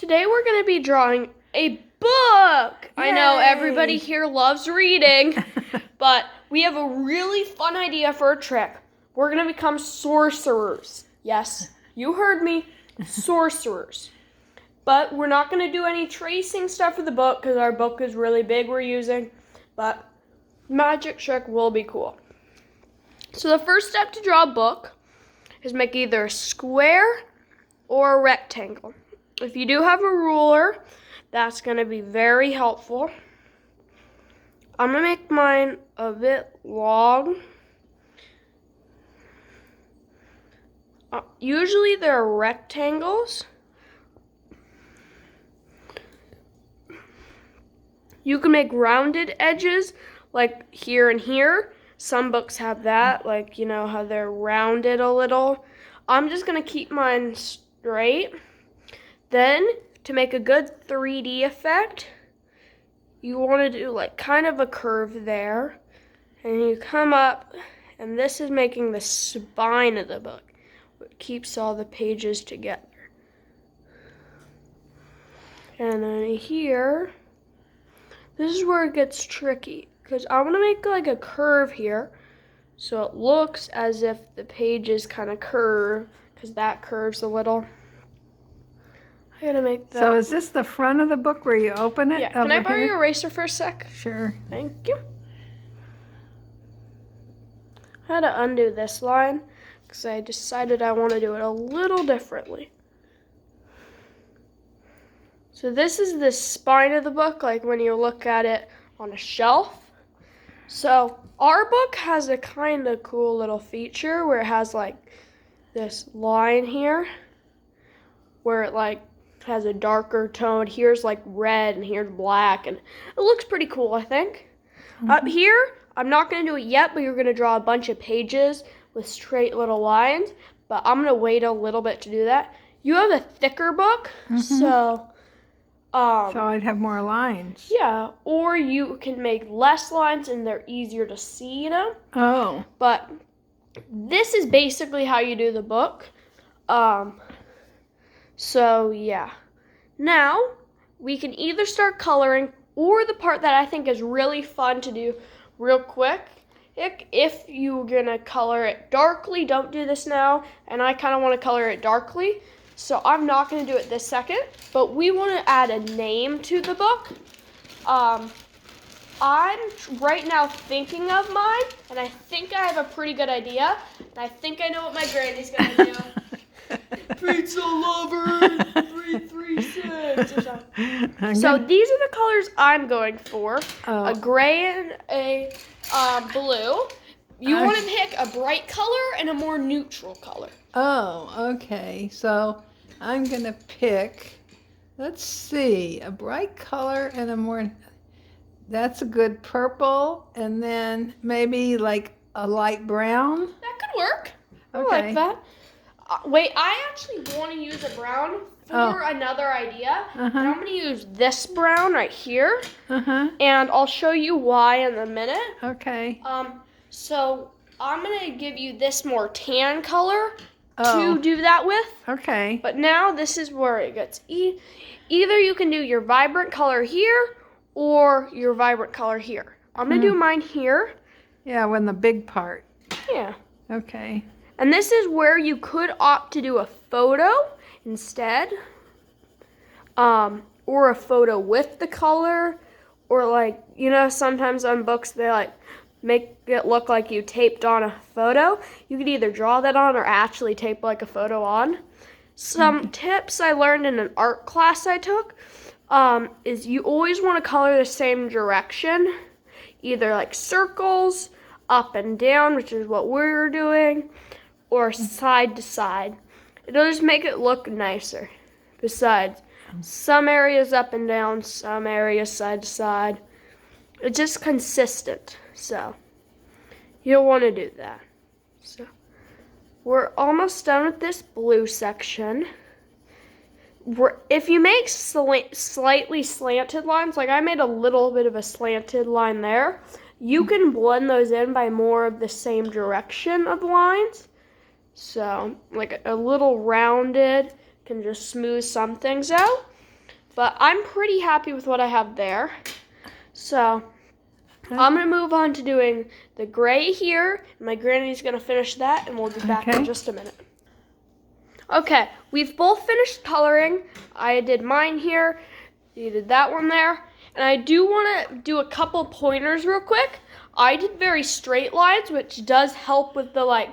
Today we're going to be drawing a book. Yay. I know everybody here loves reading, but we have a really fun idea for a trick. We're going to become sorcerers. Yes, you heard me, sorcerers. But we're not going to do any tracing stuff for the book because our book is really big we're using, but magic trick will be cool. So the first step to draw a book is make either a square or a rectangle. If you do have a ruler, that's going to be very helpful. I'm going to make mine a bit long. Usually they're rectangles. You can make rounded edges like here and here. Some books have that, like, you know, how they're rounded a little. I'm just going to keep mine straight. Then, to make a good 3D effect, you want to do like kind of a curve there. And you come up, and this is making the spine of the book. It keeps all the pages together. And then here, this is where it gets tricky, because I want to make like a curve here, so it looks as if the pages kind of curve, because that curves a little. I gotta make that. So is this the front of the book where you open it? Yeah. Can I borrow your eraser for a sec? Sure. Thank you. I had to undo this line because I decided I want to do it a little differently. So this is the spine of the book, like when you look at it on a shelf. So our book has a kind of cool little feature where it has like this line here where it like has a darker tone. Here's like red and here's black, and it looks pretty cool, I think. Up here, I'm not going to do it yet, but you're going to draw a bunch of pages with straight little lines, but I'm going to wait a little bit to do that. You have a thicker book, so I'd have more lines. yeah, or you can make less lines and they're easier to see, you know? Oh. But this is basically how you do the book. So yeah. Now, we can either start coloring, or the part that I think is really fun to do real quick, if you're gonna color it darkly, don't do this now, and I kind of want to color it darkly, so I'm not gonna do it this second, but we want to add a name to the book. I'm right now thinking of mine, and I think I have a pretty good idea, and I think I know what my granny's gonna do. Pizza lover 336 or something. So these are the colors I'm going for. A gray and a blue. You want to pick a bright color and a more neutral color. Oh, okay. So I'm going to pick, let's see, a bright color and a more, that's a good purple, and then maybe like a light brown. That could work. I Okay. like that. Wait, I actually want to use a brown for another idea. And I'm going to use this brown right here. And I'll show you why in a minute. Okay. So I'm going to give you this more tan color to do that with. Okay. But now this is where it gets either you can do your vibrant color here or your vibrant color here. I'm going to do mine here. Yeah, when the big part. Yeah. Okay. And this is where you could opt to do a photo instead, or a photo with the color, or like, you know, sometimes on books they like make it look like you taped on a photo. You could either draw that on or actually tape like a photo on. Some tips I learned in an art class I took is you always want to color the same direction, either like circles, up and down, which is what we're doing, or side to side. It'll just make it look nicer. Besides, some areas up and down, some areas side to side. It's just consistent, so you'll want to do that. So we're almost done with this blue section. If you make slightly slanted lines, like I made a little bit of a slanted line there, you can blend those in by more of the same direction of lines. So, like a little rounded can just smooth some things out. But I'm pretty happy with what I have there. So I'm going to move on to doing the gray here. My granny's going to finish that, and we'll be back in just a minute. Okay, we've both finished coloring. I did mine here. You did that one there. And I do want to do a couple pointers real quick. I did very straight lines, which does help with the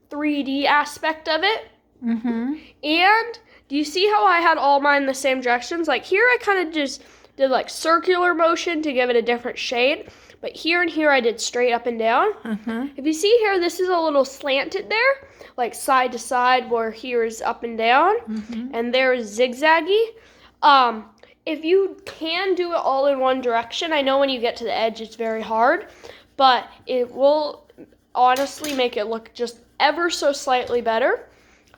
3D aspect of it. Mm-hmm. And do you see how I had all mine the same directions? Like here I kind of just did circular motion to give it a different shade. But here and here I did straight up and down. Mm-hmm. If you see here, this is a little slanted there, like side to side, where here is up and down. Mm-hmm. And there is zigzaggy. If you can do it all in one direction, I know when you get to the edge it's very hard, but it will honestly make it look just ever so slightly better.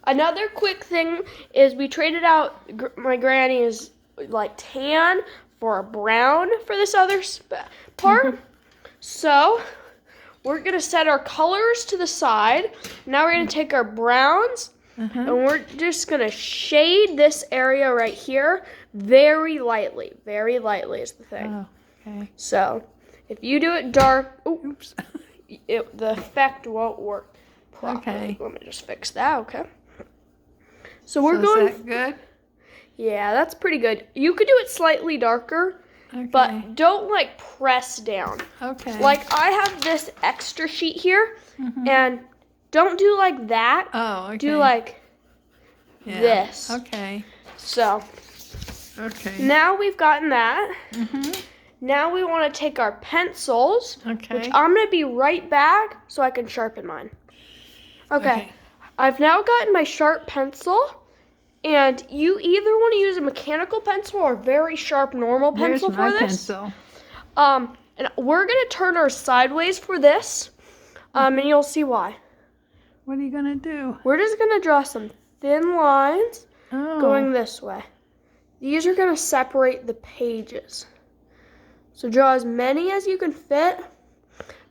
Another quick thing is we traded out my granny's tan for a brown for this other part. Mm-hmm. So we're going to set our colors to the side. Now we're going to take our browns. Mm-hmm. And we're just going to shade this area right here very lightly. Very lightly is the thing. Oh, okay. So if you do it dark, oops, the effect won't work properly. Okay. Let me just fix that, okay? So we're going. Is that good? Yeah, that's pretty good. You could do it slightly darker, okay. But don't press down. Okay. I have this extra sheet here, mm-hmm. and don't do that. Oh, okay. Do this. Okay. So. Okay. Now we've gotten that. Mm-hmm. Now we want to take our pencils, okay. which I'm going to be right back so I can sharpen mine. Okay. I've now gotten my sharp pencil, and you either want to use a mechanical pencil or a very sharp normal pencil for this. Pencil. And we're going to turn ours sideways for this, and you'll see why. What are you going to do? We're just going to draw some thin lines going this way. These are going to separate the pages. So draw as many as you can fit,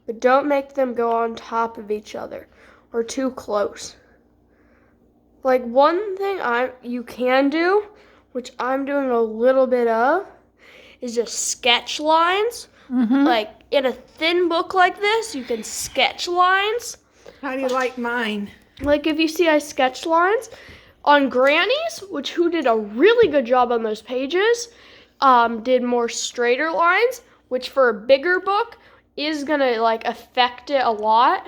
but don't make them go on top of each other or too close. One thing you can do, which I'm doing a little bit of, is just sketch lines. Mm-hmm. In a thin book like this, you can sketch lines. How do you like mine? If you see I sketch lines. On Granny's, who did a really good job on those pages, did more straighter lines, which for a bigger book is going to affect it a lot.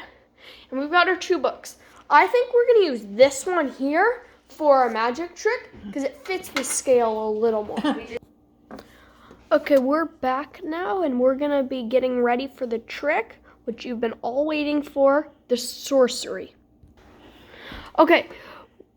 And we've got our two books. I think we're going to use this one here for our magic trick because it fits the scale a little more. Okay, we're back now and we're going to be getting ready for the trick, which you've been all waiting for, the sorcery. Okay.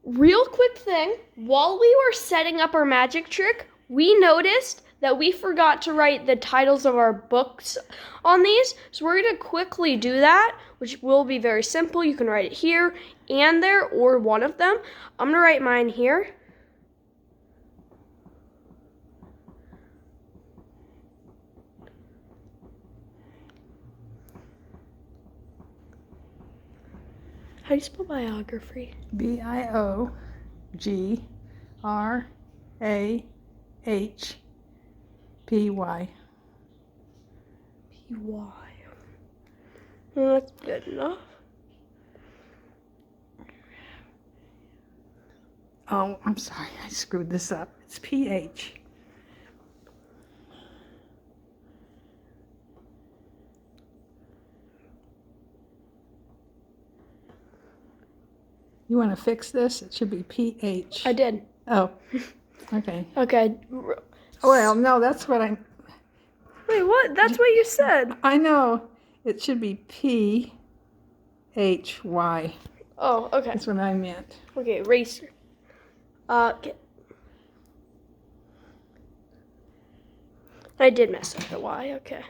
Real quick thing, while we were setting up our magic trick, we noticed that we forgot to write the titles of our books on these. So we're going to quickly do that, which will be very simple. You can write it here and there or one of them. I'm going to write mine here. How do you spell biography? BIOGRAHPY. Well, that's good enough. Oh, I'm sorry. I screwed this up. It's PH. You want to fix this? It should be PH. I did. Oh, okay. Okay. Well, no, that's what I... Wait, what? That's what you said. I know. It should be PHY. Oh, okay. That's what I meant. Okay, eraser. Okay. I did mess up the Y, okay.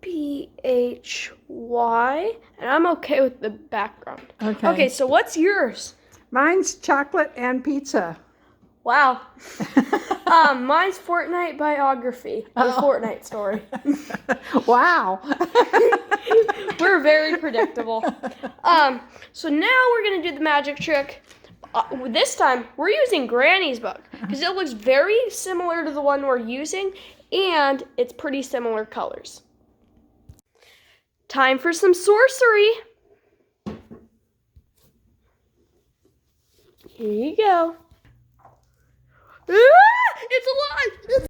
PHY, and I'm okay with the background. Okay. Okay, so what's yours? Mine's chocolate and pizza. Wow. Mine's Fortnite biography, the Fortnite story. Wow. We're very predictable. So now we're gonna do the magic trick. This time, we're using Granny's book because it looks very similar to the one we're using, and it's pretty similar colors. Time for some sorcery. Here you go. Ah, it's alive!